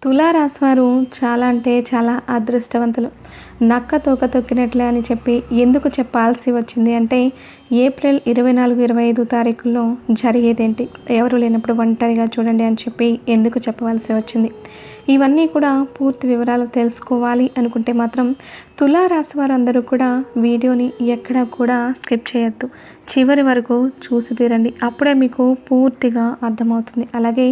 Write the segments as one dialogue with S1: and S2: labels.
S1: తులారాశి వారు చాలా అంటే చాలా అదృష్టవంతులు. నక్క తోక తొక్కినట్లే అని చెప్పి ఎందుకు చెప్పాల్సి వచ్చింది అంటే, ఏప్రిల్ 24, 25 తారీఖుల్లో జరిగేదేంటి? ఎవరు లేనప్పుడు ఒంటరిగా చూడండి అని చెప్పి ఎందుకు చెప్పవలసి వచ్చింది? ఇవన్నీ కూడా పూర్తి వివరాలు తెలుసుకోవాలి అనుకుంటే మాత్రం తులారాశి వారందరూ కూడా వీడియోని ఎక్కడా కూడా స్కిప్ చేయొద్దు. చివరి వరకు చూసి తీరండి. అప్పుడే మీకు పూర్తిగా అర్థమవుతుంది. అలాగే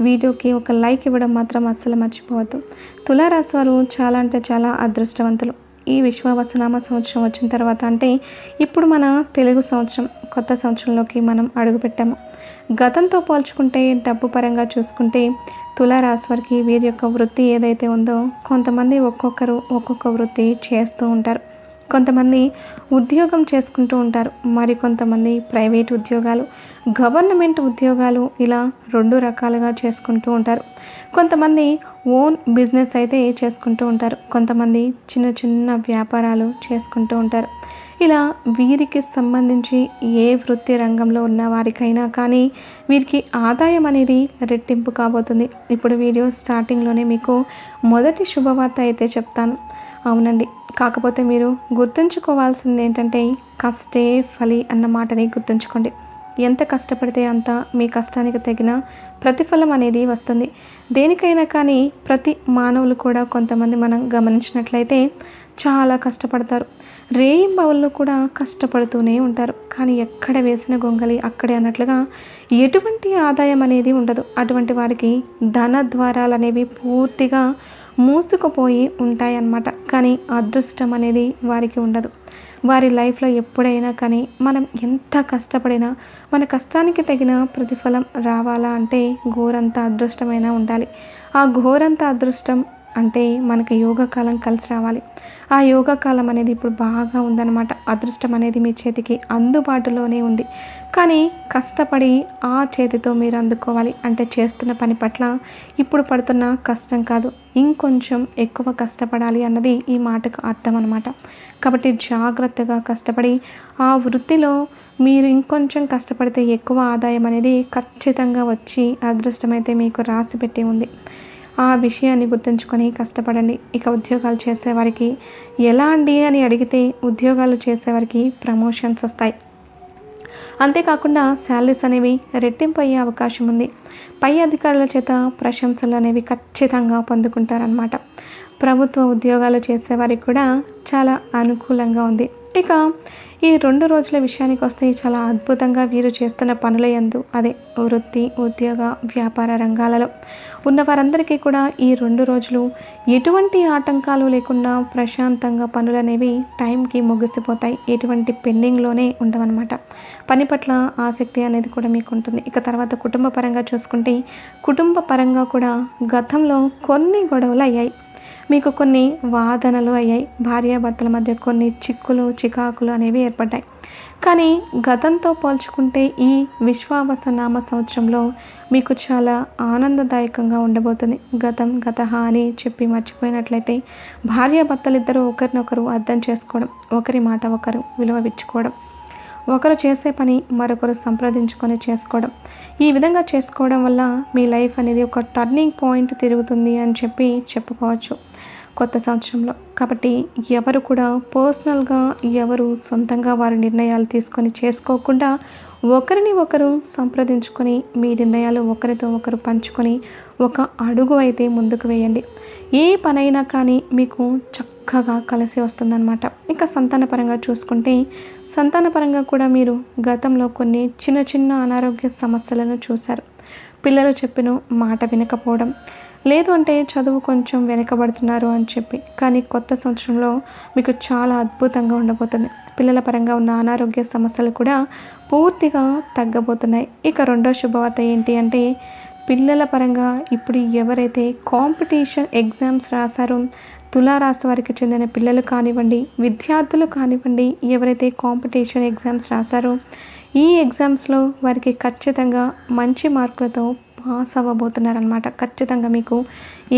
S1: వీడియోకి ఒక లైక్ ఇవ్వడం మాత్రం అస్సలు మర్చిపోవద్దు. తులారాశి వారు చాలా అంటే చాలా అదృష్టవంతులు. ఈ విశ్వావసునామ సంవత్సరం వచ్చిన తర్వాత అంటే ఇప్పుడు మన తెలుగు సంవత్సరం కొత్త సంవత్సరంలోకి మనం అడుగుపెట్టాము. గతంతో పోల్చుకుంటే డబ్బు పరంగా చూసుకుంటే తులారాశి వారికి వీరి యొక్క వృత్తి ఏదైతే ఉందో కొంతమంది ఒక్కొక్కరు ఒక్కొక్క వృత్తి చేస్తూ ఉంటారు. కొంతమంది ఉద్యోగం చేసుకుంటూ ఉంటారు. మరికొంతమంది ప్రైవేట్ ఉద్యోగాలు, గవర్నమెంట్ ఉద్యోగాలు ఇలా 2 రకాలుగా చేసుకుంటూ ఉంటారు. కొంతమంది ఓన్ బిజినెస్ అయితే చేసుకుంటూ ఉంటారు. కొంతమంది చిన్న చిన్న వ్యాపారాలు చేసుకుంటూ ఉంటారు. ఇలా వీరికి సంబంధించి ఏ వృత్తి రంగంలో ఉన్న వారికైనా కానీ వీరికి ఆదాయం అనేది రెట్టింపు కాబోతుంది. ఇప్పుడు వీడియో స్టార్టింగ్లోనే మీకు మొదటి శుభవార్త అయితే చెప్తాను. అవునండి, కాకపోతే మీరు గుర్తుంచుకోవాల్సింది ఏంటంటే కష్టే ఫలి అన్న మాటని గుర్తుంచుకోండి. ఎంత కష్టపడితే అంత మీ కష్టానికి తగిన ప్రతిఫలం అనేది వస్తుంది. దేనికైనా కానీ ప్రతి మానవులు కూడా కొంతమంది మనం గమనించినట్లయితే చాలా కష్టపడతారు. రేయింబవళ్ళు కూడా కష్టపడుతూనే ఉంటారు. కానీ ఎక్కడ వేసిన గొంగలి అక్కడే అన్నట్లుగా ఎటువంటి ఆదాయం అనేది ఉండదు. అటువంటి వారికి ధన ద్వారాలు అనేవి పూర్తిగా మూసుకుపోయి ఉంటాయన్నమాట. కానీ అదృష్టం అనేది వారికి ఉండదు. వారి లైఫ్లో ఎప్పుడైనా కానీ మనం ఎంత కష్టపడినా మన కష్టానికి తగిన ప్రతిఫలం రావాలా అంటే ఘోరంత అదృష్టమైనా ఉండాలి. ఆ ఘోరంత అదృష్టం అంటే మనకి యోగకాలం కలిసి రావాలి. ఆ యోగకాలం అనేది ఇప్పుడు బాగా ఉందన్నమాట. అదృష్టం అనేది మీ చేతికి అందుబాటులోనే ఉంది. కానీ కష్టపడి ఆ చేతితో మీరు అందుకోవాలి. అంటే చేస్తున్న పని పట్ల ఇప్పుడు పడుతున్న కష్టం కాదు, ఇంకొంచెం ఎక్కువ కష్టపడాలి అన్నది ఈ మాటకు అర్థం అన్నమాట. కాబట్టి జాగ్రత్తగా కష్టపడి ఆ వృత్తిలో మీరు ఇంకొంచెం కష్టపడితే ఎక్కువ ఆదాయం అనేది ఖచ్చితంగా వచ్చి అదృష్టమైతే మీకు రాసి పెట్టి ఉంది. ఆ విషయాన్ని గుర్తుంచుకొని కష్టపడండి. ఇక ఉద్యోగాలు చేసేవారికి ఎలా అండి అని అడిగితే ఉద్యోగాలు చేసేవారికి ప్రమోషన్స్ వస్తాయి. అంతేకాకుండా శాలరీస్ అనేవి రెట్టింపు అయ్యే అవకాశం ఉంది. పై అధికారుల చేత ప్రశంసలు అనేవి ఖచ్చితంగా పొందుకుంటారనమాట. ప్రభుత్వ ఉద్యోగాలు చేసేవారికి కూడా చాలా అనుకూలంగా ఉంది. ఇక ఈ 2 రోజుల విషయానికి వస్తే చాలా అద్భుతంగా వీరు చేస్తున్న పనుల యందు అదే వృత్తి, ఉద్యోగ, వ్యాపార రంగాలలో ఉన్న వారందరికీ కూడా ఈ 2 రోజులు ఎటువంటి ఆటంకాలు లేకుండా ప్రశాంతంగా పనులు అనేవి టైంకి ముగిసిపోతాయి. ఎటువంటి పెండింగ్లోనే ఉండవన్నమాట. పని పట్ల ఆసక్తి అనేది కూడా మీకు ఉంటుంది. ఇక తర్వాత కుటుంబ పరంగా చూసుకుంటే కుటుంబ పరంగా కూడా గతంలో కొన్ని గొడవలు అయ్యాయి. మీకు కొన్ని వాదనలు అయ్యాయి. భార్యాభర్తల మధ్య కొన్ని చిక్కులు చికాకులు అనేవి ఏర్పడ్డాయి. కానీ గతంతో పోల్చుకుంటే ఈ విశ్వావసనామ సంవత్సరంలో మీకు చాలా ఆనందదాయకంగా ఉండబోతుంది. గతం గతహ అని చెప్పి మర్చిపోయినట్లయితే భార్యాభర్తలు ఇద్దరు ఒకరినొకరు అర్థం చేసుకోవడం, ఒకరి మాట ఒకరు విలువవిచ్చుకోవడం, ఒకరు చేసే పని మరొకరు సంప్రదించుకొని చేసుకోవడం, ఈ విధంగా చేసుకోవడం వల్ల మీ లైఫ్ అనేది ఒక టర్నింగ్ పాయింట్ తిరుగుతుంది అని చెప్పి చెప్పుకోవచ్చు కొత్త సంవత్సరంలో. కాబట్టి ఎవరు కూడా పర్సనల్గా ఎవరు సొంతంగా వారి నిర్ణయాలు తీసుకొని చేసుకోకుండా ఒకరిని ఒకరు సంప్రదించుకొని మీ నిర్ణయాలు ఒకరితో ఒకరు పంచుకొని ఒక అడుగు అయితే ముందుకు వేయండి. ఏ పనైనా కానీ మీకు చక్కగా కలిసి వస్తుందన్నమాట. ఇంకా సంతానపరంగా చూసుకుంటే సంతానపరంగా కూడా మీరు గతంలో కొన్ని చిన్న చిన్న అనారోగ్య సమస్యలను చూశారు. పిల్లలు చెప్పిన మాట వినకపోవడం, లేదు అంటే చదువు కొంచెం వెనకబడుతున్నారు అని చెప్పి. కానీ కొత్త సంవత్సరంలో మీకు చాలా అద్భుతంగా ఉండబోతుంది. పిల్లల పరంగా ఉన్న అనారోగ్య సమస్యలు కూడా పూర్తిగా తగ్గబోతున్నాయి. ఇక రెండో శుభవార్త ఏంటి అంటే పిల్లల పరంగా ఇప్పుడు ఎవరైతే కాంపిటీషన్ ఎగ్జామ్స్ రాశారో తులారాశి వారికి చెందిన పిల్లలు కానివ్వండి, విద్యార్థులు కానివ్వండి, ఎవరైతే కాంపిటీషన్ ఎగ్జామ్స్ రాశారో ఈ ఎగ్జామ్స్లో వారికి ఖచ్చితంగా మంచి మార్కులతో పాస్ అవ్వబోతున్నారనమాట. ఖచ్చితంగా మీకు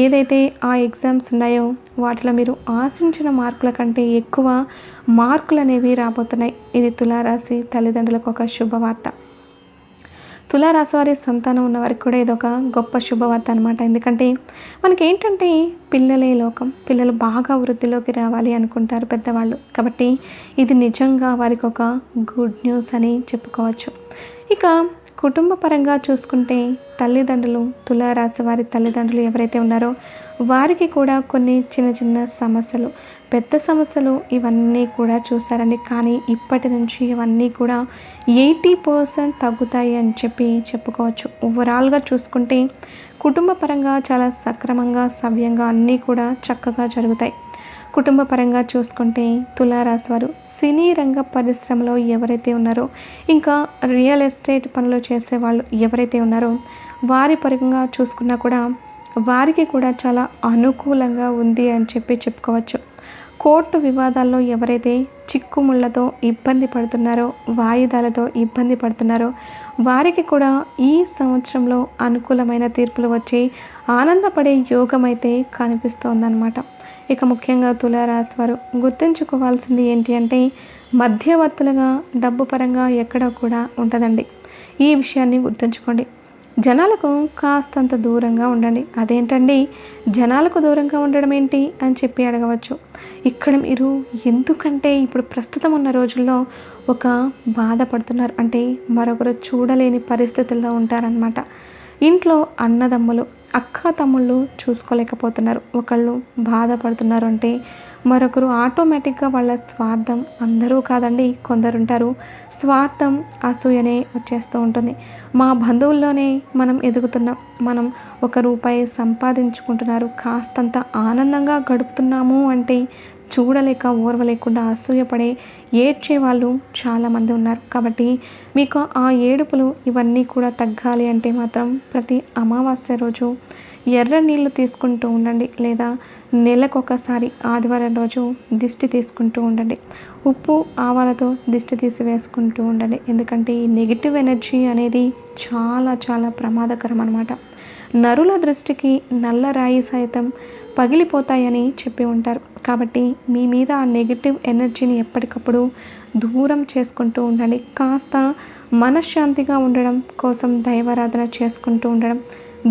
S1: ఏదైతే ఆ ఎగ్జామ్స్ ఉన్నాయో వాటిలో మీరు ఆశించిన మార్కుల కంటే ఎక్కువ మార్కులు అనేవి రాబోతున్నాయి. ఇది తులారాశి తల్లిదండ్రులకు ఒక శుభవార్త. తులారాశి వారి సంతానం ఉన్నవారికి కూడా ఇదొక గొప్ప శుభవార్త అనమాట. ఎందుకంటే మనకేంటంటే పిల్లలే లోకం, పిల్లలు బాగా వృద్ధిలోకి రావాలి అనుకుంటారు పెద్దవాళ్ళు. కాబట్టి ఇది నిజంగా వారికి ఒక గుడ్ న్యూస్ అని చెప్పుకోవచ్చు. ఇక కుటుంబ పరంగా చూసుకుంటే తల్లిదండ్రులు, తులారాశి వారి తల్లిదండ్రులు ఎవరైతే ఉన్నారో వారికి కూడా కొన్ని చిన్న చిన్న సమస్యలు, పెద్ద సమస్యలు ఇవన్నీ కూడా చూసారండి. కానీ ఇప్పటి నుంచి ఇవన్నీ కూడా 80% తగ్గుతాయి అని చెప్పుకోవచ్చు. ఓవరాల్గా చూసుకుంటే కుటుంబ పరంగా చాలా సక్రమంగా, సవ్యంగా అన్నీ కూడా చక్కగా జరుగుతాయి. కుటుంబ పరంగా చూసుకుంటే తులారాశి వారు సినీ రంగ పరిశ్రమలో ఎవరైతే ఉన్నారో, ఇంకా రియల్ ఎస్టేట్ పనులు చేసేవాళ్ళు ఎవరైతే ఉన్నారో వారి పరంగా చూసుకున్నా కూడా వారికి కూడా చాలా అనుకూలంగా ఉంది అని చెప్పుకోవచ్చు. కోర్టు వివాదాల్లో ఎవరైతే చిక్కుముళ్లతో ఇబ్బంది పడుతున్నారో, వాయిదాలతో ఇబ్బంది పడుతున్నారో వారికి కూడా ఈ సంవత్సరంలో అనుకూలమైన తీర్పులు వచ్చి ఆనందపడే యోగం అయితే కనిపిస్తోందన్నమాట. ఇక ముఖ్యంగా తులారాశి వారు గుర్తుంచుకోవాల్సింది ఏంటి అంటే మధ్యవర్తులుగా డబ్బు పరంగా ఎక్కడ కూడా ఉంటుందండి. ఈ విషయాన్ని గుర్తుంచుకోండి. జనాలకు కాస్తంత దూరంగా ఉండండి. అదేంటండి జనాలకు దూరంగా ఉండడం ఏంటి అని అడగవచ్చు. ఇక్కడ మీరు ఎందుకంటే ఇప్పుడు ప్రస్తుతం ఉన్న రోజుల్లో ఒక బాధపడుతున్నారు, అంటే మరొకరు చూడలేని పరిస్థితుల్లో ఉంటారనమాట. ఇంట్లో అన్నదమ్ములు, అక్క తమ్ముళ్ళు చూసుకోలేకపోతున్నారు, ఒకళ్ళు బాధపడుతున్నారు అంటే మరొకరు ఆటోమేటిక్గా వాళ్ళ స్వార్థం, అందరూ కాదండి కొందరుంటారు, స్వార్థం అసూయనే వచ్చేస్తూ ఉంటుంది. మా బంధువుల్లోనే మనం ఎదుగుతున్నాం, మనం ₹1 సంపాదించుకుంటున్నారు, కాస్తంత ఆనందంగా గడుపుతున్నాము అంటే చూడలేక ఓర్వలేకుండా అసూయపడే ఏడ్చే వాళ్ళు చాలామంది ఉన్నారు. కాబట్టి మీకు ఆ ఏడుపులు ఇవన్నీ కూడా తగ్గాలి అంటే మాత్రం ప్రతి అమావాస్య రోజు ఎర్ర నీళ్లు తీసుకుంటూ ఉండండి, లేదా నెలకొకసారి ఆదివారం రోజు దిష్టి తీసుకుంటూ ఉండండి. ఉప్పు ఆవాలతో దిష్టి తీసి వేసుకుంటూ ఉండండి. ఎందుకంటే ఈ నెగిటివ్ ఎనర్జీ అనేది చాలా చాలా ప్రమాదకరం అన్నమాట. నరుల దృష్టికి నల్ల రాయి సైతం పగిలిపోతాయని చెప్పి ఉంటారు. కాబట్టి మీ మీద ఆ నెగిటివ్ ఎనర్జీని ఎప్పటికప్పుడు దూరం చేసుకుంటూ ఉండండి. కాస్త మనశ్శాంతిగా ఉండడం కోసం దైవారాధన చేసుకుంటూ ఉండడం,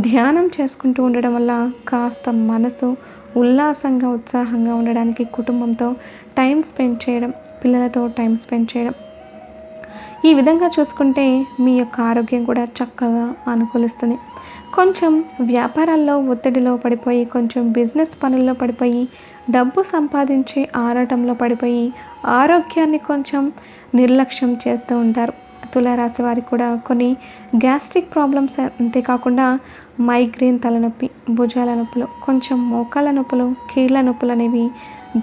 S1: ధ్యానం చేసుకుంటూ ఉండడం వల్ల కాస్త మనసు ఉల్లాసంగా, ఉత్సాహంగా ఉండడానికి కుటుంబంతో టైం స్పెండ్ చేయడం, పిల్లలతో టైం స్పెండ్ చేయడం, ఈ విధంగా చూసుకుంటే మీ యొక్క ఆరోగ్యం కూడా చక్కగా అనుకూలిస్తుంది. కొంచెం వ్యాపారాల్లో ఒత్తిడిలో పడిపోయి, కొంచెం బిజినెస్ పనుల్లో పడిపోయి, డబ్బు సంపాదించే ఆరాటంలో పడిపోయి ఆరోగ్యాన్ని కొంచెం నిర్లక్ష్యం చేస్తూ ఉంటారు. తులారాశి వారికి కూడా కొన్ని గ్యాస్ట్రిక్ ప్రాబ్లమ్స్, అంతేకాకుండా మైగ్రేన్, తలనొప్పి, భుజాల నొప్పులు, కొంచెం మోకాళ్ళ నొప్పులు, కీళ్ళ నొప్పులు అనేవి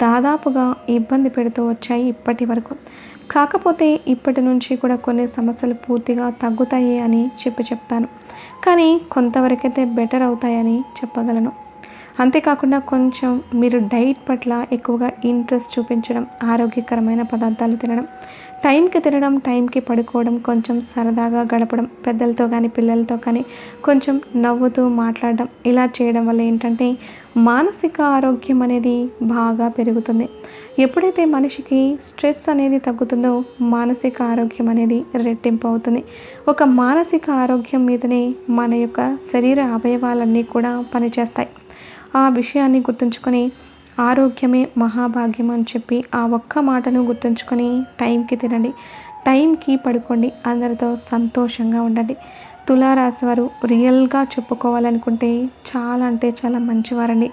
S1: దాదాపుగా ఇబ్బంది పెడుతూ వచ్చాయి ఇప్పటి వరకు. కాకపోతే ఇప్పటి నుంచి కూడా కొన్ని సమస్యలు పూర్తిగా తగ్గుతాయి అని చెప్తాను. కానీ కొంతవరకైతే బెటర్ అవుతాయని చెప్పగలను. అంతేకాకుండా కొంచెం మీరు డైట్ పట్ల ఎక్కువగా ఇంట్రెస్ట్ చూపించడం, ఆరోగ్యకరమైన పదార్థాలు తినడం, టైంకి తినడం, టైంకి పడుకోవడం, కొంచెం సరదాగా గడపడం, పెద్దలతో కానీ పిల్లలతో కానీ కొంచెం నవ్వుతూ మాట్లాడడం, ఇలా చేయడం వల్ల ఏంటంటే మానసిక ఆరోగ్యం అనేది బాగా పెరుగుతుంది. ఎప్పుడైతే మనిషికి స్ట్రెస్ అనేది తగ్గుతుందో మానసిక ఆరోగ్యం అనేది రెట్టింపు అవుతుంది. ఒక మానసిక ఆరోగ్యం మీదనే మన యొక్క శరీర అవయవాలన్నీ కూడా పనిచేస్తాయి. ఆ విషయాన్ని గుర్తుంచుకొని ఆరోగ్యమే మహాభాగ్యం అని చెప్పి ఆ ఒక్క మాటను గుర్తుంచుకొని టైంకి తినండి, టైంకి పడుకోండి, అందరితో సంతోషంగా ఉండండి. తులారాశి వారు రియల్గా చెప్పుకోవాలనుకుంటే చాలా అంటే చాలా మంచివారండి.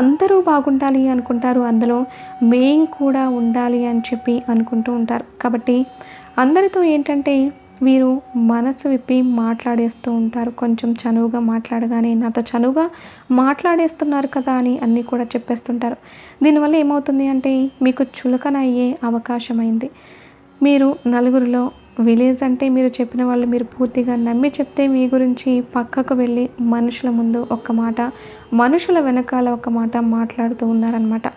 S1: అందరూ బాగుండాలి అనుకుంటారు, అందులో మేము కూడా ఉండాలి అని చెప్పి అనుకుంటూ ఉంటారు. కాబట్టి అందరితో ఏంటంటే వీరు మనసు విప్పి మాట్లాడేస్తూ ఉంటారు. కొంచెం చనువుగా మాట్లాడగానే నాతో చనువుగా మాట్లాడేస్తున్నారు కదా అని అన్నీ కూడా చెప్పేస్తుంటారు. దీనివల్ల ఏమవుతుంది అంటే మీకు చులకన అయ్యే అవకాశం అయింది. మీరు నలుగురిలో విలేజ్ అంటే మీరు చెప్పిన వాళ్ళు మీరు పూర్తిగా నమ్మి చెప్తే మీ గురించి పక్కకు వెళ్ళి మనుషుల ముందు ఒక మాట, మనుషుల వెనకాల ఒక మాట మాట్లాడుతూ ఉన్నారనమాట.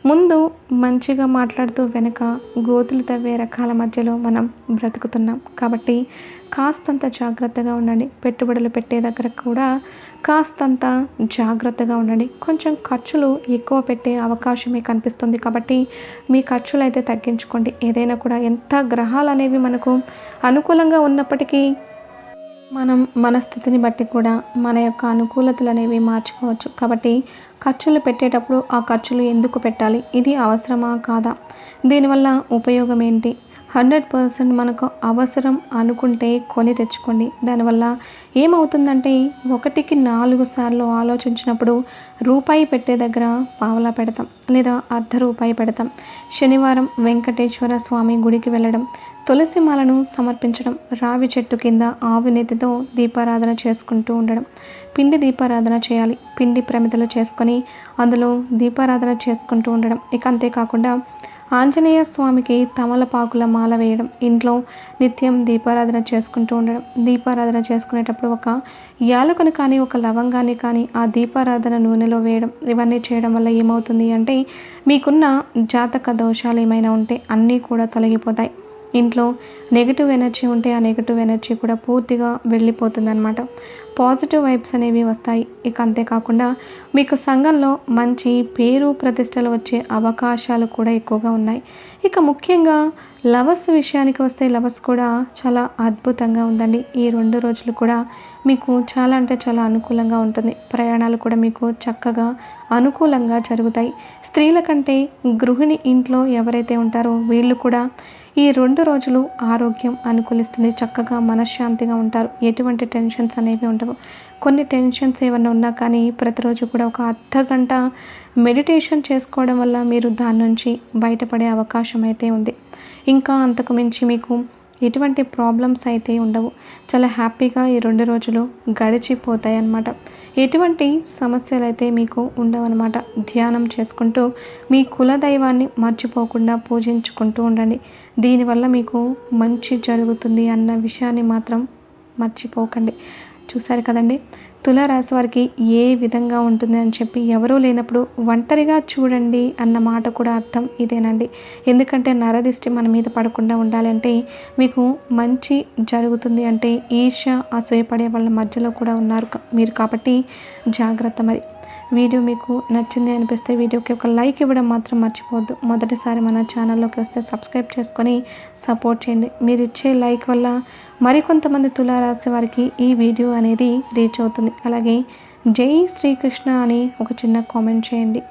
S1: ముందు మంచిగా మాట్లాడుతూ వెనక గోతులు తవ్వే రకాల మధ్యలో మనం బ్రతుకుతున్నాం. కాబట్టి కాస్తంత జాగ్రత్తగా ఉండండి. పెట్టుబడులు పెట్టే దగ్గర కూడా కాస్తంత జాగ్రత్తగా ఉండండి. కొంచెం ఖర్చులు ఎక్కువ పెట్టే అవకాశమే కనిపిస్తుంది. కాబట్టి మీ ఖర్చులు అయితే తగ్గించుకోండి. ఏదైనా కూడా ఎంత గ్రహాలు అనేవి మనకు అనుకూలంగా ఉన్నప్పటికీ మనం మన స్థితిని బట్టి కూడా మన యొక్క అనుకూలతలు అనేవి మార్చుకోవచ్చు. కాబట్టి ఖర్చులు పెట్టేటప్పుడు ఆ ఖర్చులు ఎందుకు పెట్టాలి? ఇది అవసరమా కాదా? దీనివల్ల ఉపయోగం ఏంటి? 100% మనకు అవసరం అనుకుంటే కొని తెచ్చుకోండి. దానివల్ల ఏమవుతుందంటే ఒకటికి 4 సార్లు ఆలోచించినప్పుడు రూపాయి పెట్టే దగ్గర పావలా పెడతాం లేదా రూ. 1 పెడతాం. శనివారం వెంకటేశ్వర స్వామి గుడికి వెళ్ళడం, తులసి మాలను సమర్పించడం, రావి చెట్టు కింద ఆవు నెత్తితో దీపారాధన చేసుకుంటూ ఉండడం. పిండి దీపారాధన చేయాలి. పిండి ప్రమిదలు చేసుకొని అందులో దీపారాధన చేసుకుంటూ ఉండడం. ఇక అంతేకాకుండా ఆంజనేయ స్వామికి తమలపాకుల మాల వేయడం, ఇంట్లో నిత్యం దీపారాధన చేసుకుంటూ ఉండడం. దీపారాధన చేసుకునేటప్పుడు ఒక యాలకుని కానీ ఒక లవంగాన్ని కానీ ఆ దీపారాధన నూనెలో వేయడం. ఇవన్నీ చేయడం వల్ల ఏమవుతుంది అంటే మీకున్న జాతక దోషాలు ఏమైనా ఉంటే అన్నీ కూడా తొలగిపోతాయి. ఇంట్లో నెగిటివ్ ఎనర్జీ ఉంటే ఆ నెగిటివ్ ఎనర్జీ కూడా పూర్తిగా వెళ్ళిపోతుందన్నమాట. పాజిటివ్ వైబ్స్ అనేవి వస్తాయి. ఇక అంతేకాకుండా మీకు సంఘంలో మంచి పేరు ప్రతిష్టలు వచ్చే అవకాశాలు కూడా ఎక్కువగా ఉన్నాయి. ఇక ముఖ్యంగా లవర్స్ విషయానికి వస్తే లవర్స్ కూడా చాలా అద్భుతంగా ఉందండి. ఈ 2 రోజులు కూడా మీకు చాలా అంటే చాలా అనుకూలంగా ఉంటుంది. ప్రయాణాలు కూడా మీకు చక్కగా అనుకూలంగా జరుగుతాయి. స్త్రీల కంటే గృహిణి ఇంట్లో ఎవరైతే ఉంటారో వీళ్ళు కూడా ఈ 2 రోజులు ఆరోగ్యం అనుకూలిస్తుంది. చక్కగా మనశ్శాంతిగా ఉంటారు. ఎటువంటి టెన్షన్స్ అనేవి ఉండవు. కొన్ని టెన్షన్స్ ఏమన్నా ఉన్నా కానీ ప్రతిరోజు కూడా ఒక అర్ధగంట మెడిటేషన్ చేసుకోవడం వల్ల మీరు దాని నుంచి బయటపడే అవకాశం అయితే ఉంది. ఇంకా అంతకు మించి మీకు ఎటువంటి ప్రాబ్లమ్స్ అయితే ఉండవు. చాలా హ్యాపీగా ఈ 2 రోజులు గడిచిపోతాయి అన్నమాట. ఎటువంటి సమస్యలు అయితే మీకు ఉండవన్నమాట. ధ్యానం చేసుకుంటూ మీ కులదైవాన్ని మర్చిపోకుండా పూజించుకుంటూ ఉండండి. దీనివల్ల మీకు మంచి జరుగుతుంది అన్న విషయాన్ని మాత్రం మర్చిపోకండి. చూశారు కదండి, తులారాశి వారికి ఏ విధంగా ఉంటుంది అని చెప్పి ఎవరూ లేనప్పుడు ఒంటరిగా చూడండి అన్న మాట కూడా అర్థం ఇదేనండి. ఎందుకంటే నరదిష్టి మన మీద పడకుండా ఉండాలంటే మీకు మంచి జరుగుతుంది అంటే ఈర్ష్య అసూయపడే వాళ్ళ మధ్యలో కూడా ఉన్నారు మీరు. కాబట్టి జాగ్రత్త. మరి వీడియో మీకు నచ్చింది అనిపిస్తే వీడియోకి ఒక లైక్ ఇవ్వడం మాత్రం మర్చిపోవద్దు. మొదటిసారి మన ఛానల్లోకి వస్తే సబ్స్క్రైబ్ చేసుకొని సపోర్ట్ చేయండి. మీరు ఇచ్చే లైక్ వల్ల మరికొంతమంది తులారాశి వారికి ఈ వీడియో అనేది రీచ్ అవుతుంది. అలాగే జై శ్రీకృష్ణ అని ఒక చిన్న కామెంట్ చేయండి.